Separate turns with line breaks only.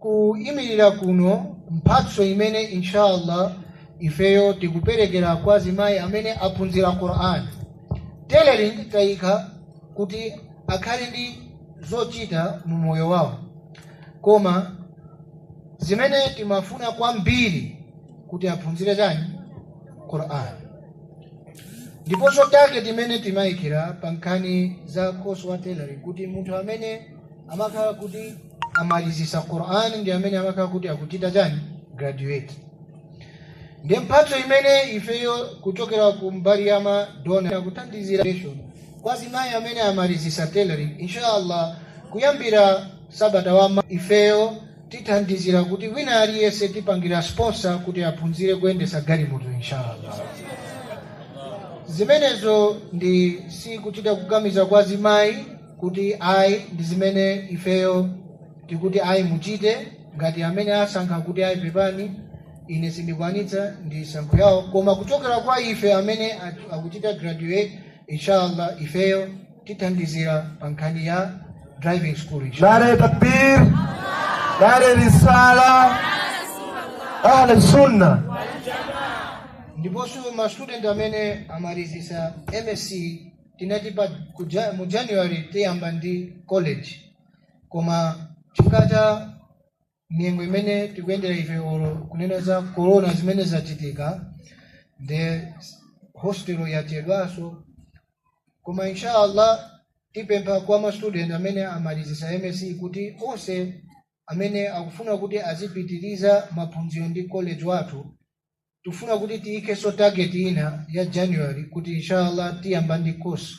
kuimirira kuno mphatso imene inshallah ifeyo tikuperekera kwa azimayi amene aphunzira Qur'an. Tailoring tayika kuti akhale ndi zochita mu moyo wawo, koma zimene timafuna kwambiri kuti aphunzire chani? Qur'an. Ndiponso target imene timayikira pa nkhani za course wa tailoring kuti munthu amene amakhala kuti amalizisa Qur'an ndi amene amakhala kuti akuchita chani? Graduate. Ndi mphatso imene ifeyo kuchokera ku mbali ya madona kuthandizira kwa azimayi amene amalizisa tailoring. Inshallah kuyambira sabata wa ifeyo tithandizira kuti wina aliyense tipangira sponsor kuti aphunzire kuyendesa galimoto inshallah. Zimenezo ndi si kuchita kugamiza kwa azimayi kuti ayi ndi zimene ifeyo tikuti ayi muchite, ngati amene asankha kuti ayi pepani ine sindikwanitsa ndi sankho yawo, koma kuchokera kwa ife amene akuchita graduate inshallah ifeyo tithandizira pa nkhani ya driving school inshallah.
Nare takbir, nare risala, ahle sunna.
Ndiponso ma student amene amalizisa MSc tinatipa mu January tiyamba ndi college, koma chifukwa nyengo imene tikuyendera ife kunena za corona zimene zachitika the hostel yachedwaso, koma inshallah tipempha kwa ma student amene amalizisa MSc kuti onse amene akufuna kuti azipitiriza maphunziro ndi college wathu tufuna kuti tiike so target ina ya January kuti inshallah tiyamba ndi course